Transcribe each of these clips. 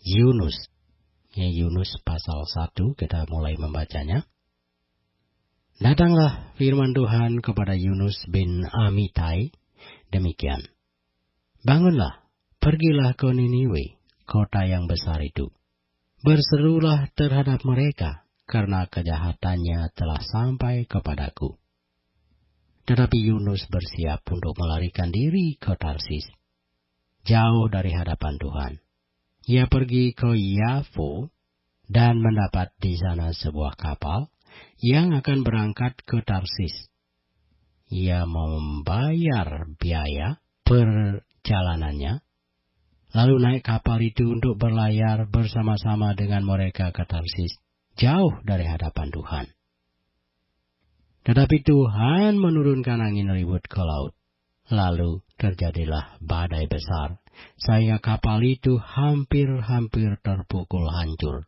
Yunus. Yunus pasal 1, kita mulai membacanya. Datanglah firman Tuhan kepada Yunus bin Amittai, demikian. Bangunlah, pergilah ke Niniwe, kota yang besar itu. Berserulah terhadap mereka, karena kejahatannya telah sampai kepadaku. Tetapi Yunus bersiap untuk melarikan diri ke Tarsis, jauh dari hadapan Tuhan. Ia pergi ke Yafo dan mendapat di sana sebuah kapal yang akan berangkat ke Tarsis. Ia membayar biaya perjalanannya, lalu naik kapal itu untuk berlayar bersama-sama dengan mereka ke Tarsis, jauh dari hadapan Tuhan. Tetapi Tuhan menurunkan angin ribut ke laut. Lalu terjadilah badai besar, sehingga kapal itu hampir-hampir terpukul hancur.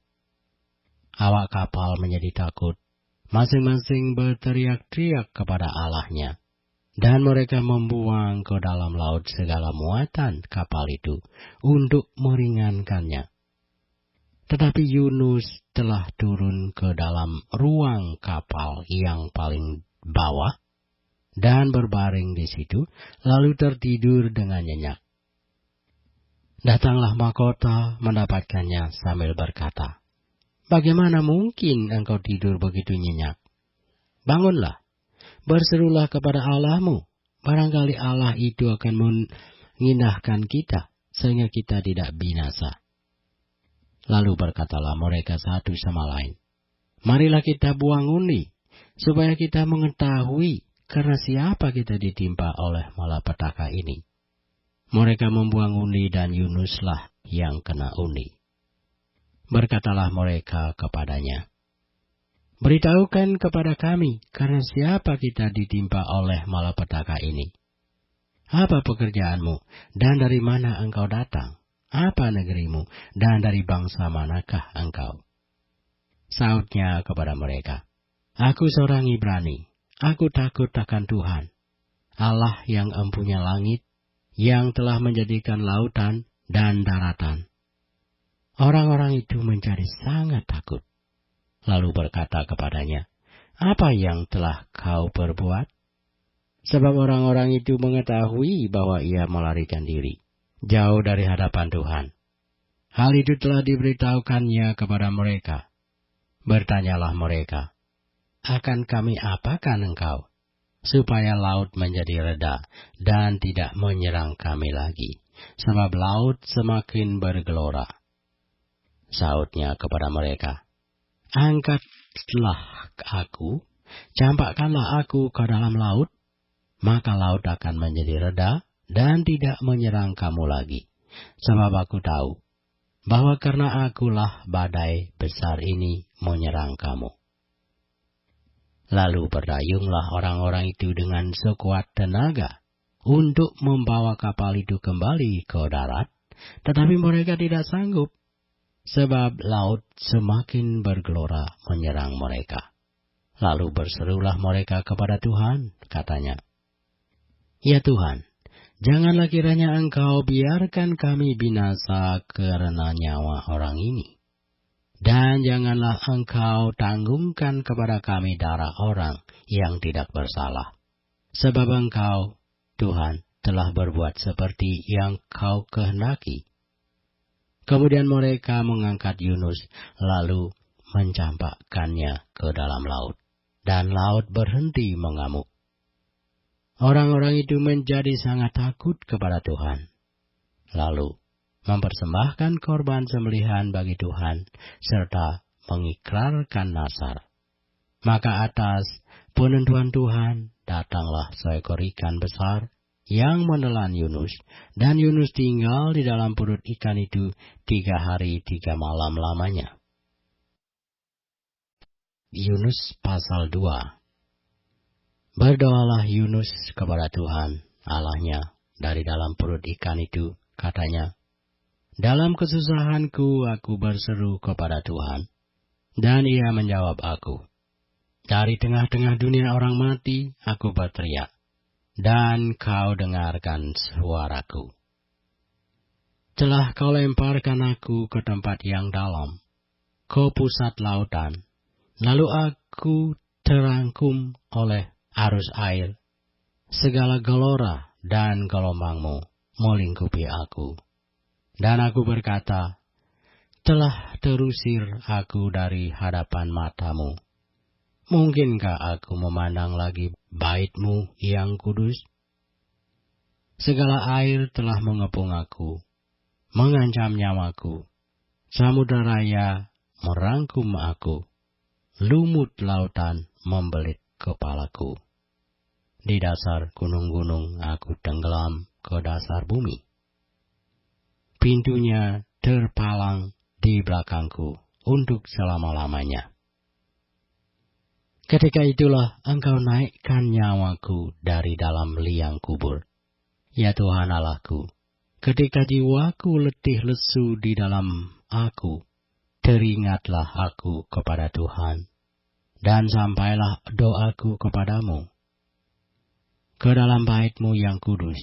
Awak kapal menjadi takut, masing-masing berteriak-teriak kepada Allahnya. Dan mereka membuang ke dalam laut segala muatan kapal itu untuk meringankannya. Tetapi Yunus telah turun ke dalam ruang kapal yang paling bawah dan berbaring di situ, lalu tertidur dengan nyenyak. Datanglah mahkota mendapatkannya sambil berkata, "Bagaimana mungkin engkau tidur begitu nyenyak? Bangunlah, berserulah kepada Allahmu, barangkali Allah itu akan mengindahkan kita, sehingga kita tidak binasa." Lalu berkatalah mereka satu sama lain, "Marilah kita buang undi, supaya kita mengetahui karena siapa kita ditimpa oleh malapetaka ini." Mereka membuang undi dan Yunuslah yang kena undi. Berkatalah mereka kepadanya, "Beritahukan kepada kami karena siapa kita ditimpa oleh malapetaka ini. Apa pekerjaanmu dan dari mana engkau datang? Apa negerimu dan dari bangsa manakah engkau?" Sautnya kepada mereka, "Aku seorang Ibrani. Aku takut akan Tuhan, Allah yang empunya langit, yang telah menjadikan lautan dan daratan." Orang-orang itu menjadi sangat takut. Lalu berkata kepadanya, "Apa yang telah kau perbuat?" Sebab orang-orang itu mengetahui bahwa ia melarikan diri, jauh dari hadapan Tuhan. Hal itu telah diberitahukannya kepada mereka. Bertanyalah mereka, "Akan kami apakan engkau, supaya laut menjadi reda dan tidak menyerang kami lagi, sebab laut semakin bergelora?" Sautnya kepada mereka, "Angkatlah aku, campakkanlah aku ke dalam laut, maka laut akan menjadi reda dan tidak menyerang kamu lagi, sebab aku tahu bahwa karena akulah badai besar ini menyerang kamu." Lalu berdayunglah orang-orang itu dengan sekuat tenaga untuk membawa kapal itu kembali ke darat, tetapi mereka tidak sanggup, sebab laut semakin bergelora menyerang mereka. Lalu berserulah mereka kepada Tuhan, katanya, "Ya Tuhan, janganlah kiranya Engkau biarkan kami binasa karena nyawa orang ini. Dan janganlah Engkau tanggungkan kepada kami darah orang yang tidak bersalah. Sebab Engkau, Tuhan, telah berbuat seperti yang Kau kehendaki." Kemudian mereka mengangkat Yunus, lalu mencampakkannya ke dalam laut, dan laut berhenti mengamuk. Orang-orang itu menjadi sangat takut kepada Tuhan, lalu mempersembahkan korban sembelihan bagi Tuhan, serta mengikrarkan nazar. Maka atas penentuan Tuhan, datanglah seekor ikan besar yang menelan Yunus, dan Yunus tinggal di dalam perut ikan itu 3 hari 3 malam lamanya. Yunus pasal 2. Berdoalah Yunus kepada Tuhan, Allahnya, dari dalam perut ikan itu, katanya, "Dalam kesusahanku aku berseru kepada Tuhan, dan Ia menjawab aku. Dari tengah-tengah dunia orang mati aku berteriak, dan Kau dengarkan suaraku." Telah kau lemparkan aku ke tempat yang dalam, ke pusat lautan, lalu aku terangkum oleh arus air. Segala gelora dan gelombangmu melingkupi aku. Dan aku berkata, telah terusir aku dari hadapan matamu. Mungkinkah aku memandang lagi bait-Mu yang kudus? Segala air telah mengepung aku, mengancam nyawaku. Samudra raya merangkum aku, lumut lautan membelit kepalaku. Di dasar gunung-gunung aku tenggelam ke dasar bumi. Pintunya terpalang di belakangku untuk selama-lamanya. Ketika itulah Engkau naikkan nyawaku dari dalam liang kubur. Ya Tuhan Allahku, ketika jiwaku letih lesu di dalam aku, teringatlah aku kepada Tuhan, dan sampailah doaku kepadamu. Ke dalam bait-Mu yang kudus,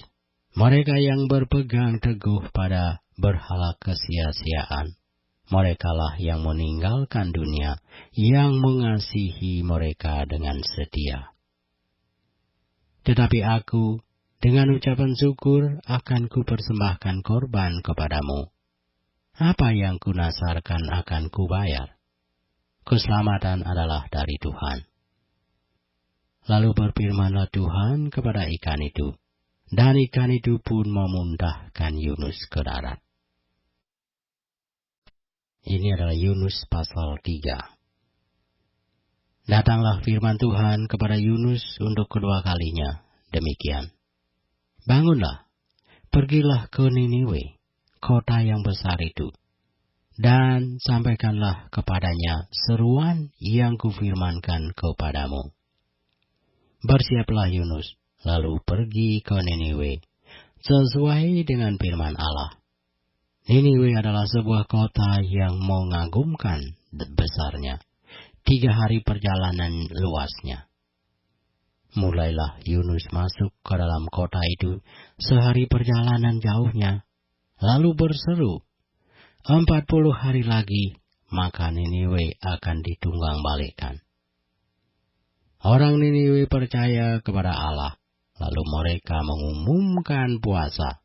mereka yang berpegang teguh pada berhala kesia-siaan, merekalah yang meninggalkan dunia, yang mengasihi mereka dengan setia. Tetapi aku, dengan ucapan syukur, akan kupersembahkan korban kepadamu. Apa yang kunasarkan akan kubayar. Keselamatan adalah dari Tuhan. Lalu berfirmanlah Tuhan kepada ikan itu, dan ikan itu pun memundahkan Yunus ke darat. Ini adalah Yunus pasal 3. Datanglah firman Tuhan kepada Yunus untuk kedua kalinya, demikian. Bangunlah, pergilah ke Niniwe, kota yang besar itu, dan sampaikanlah kepadanya seruan yang kufirmankan kepadamu. Bersiaplah Yunus, lalu pergi ke Niniwe, sesuai dengan firman Allah. Niniwe adalah sebuah kota yang mengagumkan besarnya, 3 hari perjalanan luasnya. Mulailah Yunus masuk ke dalam kota itu, sehari perjalanan jauhnya, lalu berseru, 40 hari lagi, maka Niniwe akan ditunggang balikkan. Orang Niniwe percaya kepada Allah, lalu mereka mengumumkan puasa.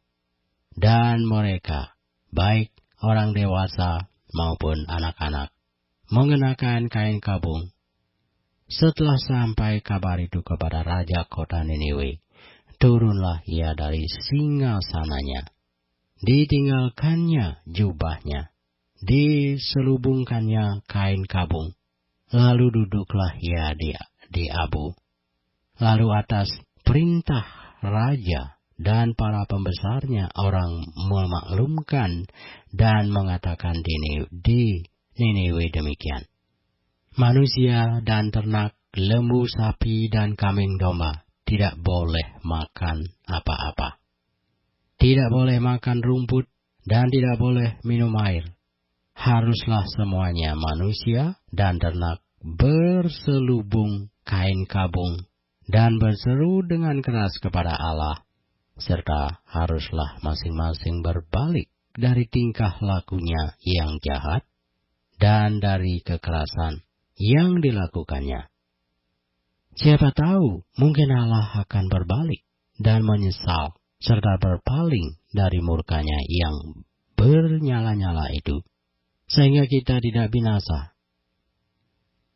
Dan mereka, baik orang dewasa maupun anak-anak, mengenakan kain kabung. Setelah sampai kabar itu kepada raja kota Niniwe, turunlah ia dari singgasananya. Ditinggalkannya jubahnya, diselubungkannya kain kabung, lalu duduklah ia di abu. Lalu atas perintah raja dan para pembesarnya orang memaklumkan dan mengatakan di Niniwe demikian. Manusia dan ternak, lembu, sapi, dan kambing domba tidak boleh makan apa-apa. Tidak boleh makan rumput dan tidak boleh minum air. Haruslah semuanya manusia dan ternak berselubung kain kabung dan berseru dengan keras kepada Allah, serta haruslah masing-masing berbalik dari tingkah lakunya yang jahat dan dari kekerasan yang dilakukannya. Siapa tahu, mungkin Allah akan berbalik dan menyesal, serta berpaling dari murkanya yang bernyala-nyala itu, sehingga kita tidak binasa.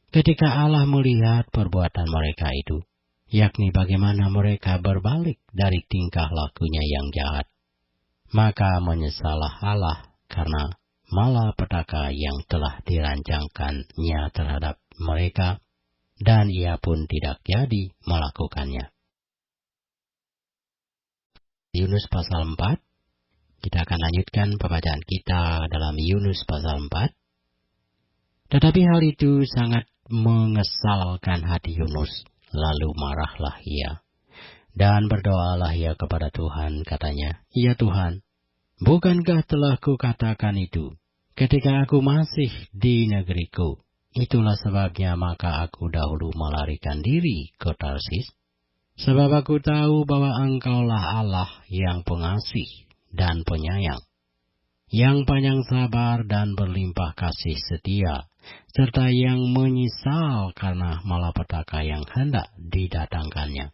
Ketika Allah melihat perbuatan mereka itu, yakni bagaimana mereka berbalik dari tingkah lakunya yang jahat, maka menyesallah Allah karena malapetaka yang telah dirancangkannya terhadap mereka, dan ia pun tidak jadi melakukannya. Yunus pasal 4, kita akan lanjutkan pembacaan kita dalam Yunus pasal 4. Tetapi hal itu sangat mengesalkan hati Yunus, lalu marahlah ia. Dan berdoalah ia kepada Tuhan, katanya, "Ya Tuhan, bukankah telah kukatakan itu ketika aku masih di negeriku? Itulah sebabnya maka aku dahulu melarikan diri ke Tarsis. Sebab aku tahu bahwa Engkaulah Allah yang pengasih dan penyayang, yang panjang sabar dan berlimpah kasih setia, serta yang menyesal karena malapetaka yang hendak didatangkannya.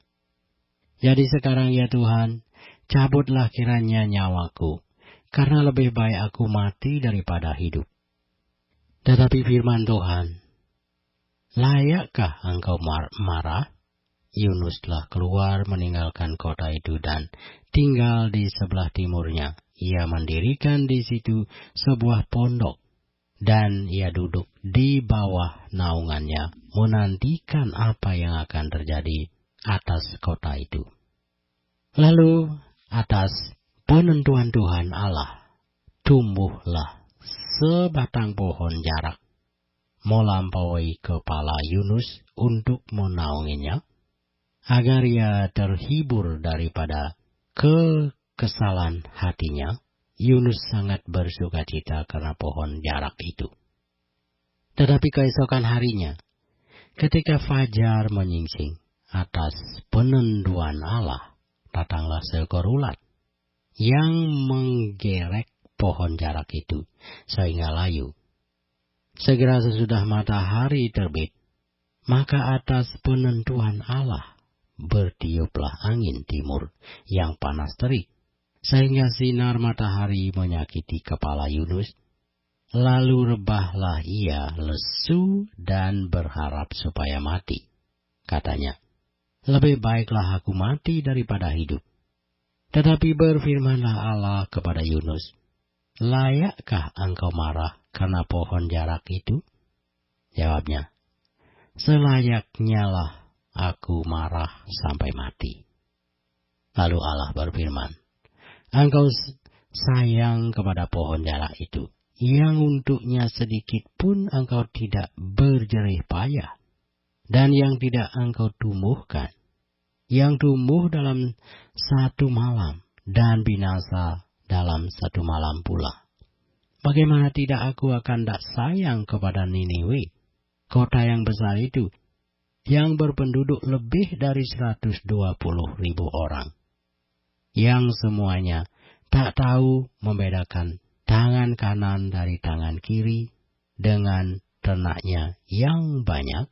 Jadi sekarang ya Tuhan, cabutlah kiranya nyawaku, karena lebih baik aku mati daripada hidup. Tetapi firman Tuhan, layakkah engkau marah? Yunus telah keluar meninggalkan kota itu dan tinggal di sebelah timurnya. Ia mendirikan di situ sebuah pondok, dan ia duduk di bawah naungannya, menantikan apa yang akan terjadi atas kota itu. Lalu atas penentuan Tuhan Allah, tumbuhlah sebatang pohon jarak melampaui kepala Yunus untuk menaunginya, agar ia terhibur daripada kekesalan hatinya. Yunus sangat bersukacita karena pohon jarak itu. Tetapi keesokan harinya, ketika fajar menyingsing, atas penentuan Allah, datanglah seekor ulat yang menggerek pohon jarak itu sehingga layu. Segera sesudah matahari terbit, maka atas penentuan Allah bertiuplah angin timur yang panas terik, sehingga sinar matahari menyakiti kepala Yunus. Lalu rebahlah ia lesu dan berharap supaya mati. Katanya, lebih baiklah aku mati daripada hidup. Tetapi berfirmanlah Allah kepada Yunus, layakkah engkau marah karena pohon jarak itu? Jawabnya, selayaknya lah aku marah sampai mati. Lalu Allah berfirman, engkau sayang kepada pohon jarak itu, yang untuknya sedikit pun engkau tidak berjerih payah, dan yang tidak engkau tumbuhkan, yang tumbuh dalam satu malam dan binasa dalam satu malam pula. Bagaimana tidak aku akan tak sayang kepada Niniwe, kota yang besar itu, yang berpenduduk lebih dari 120.000 orang, yang semuanya tak tahu membedakan tangan kanan dari tangan kiri, dengan ternaknya yang banyak,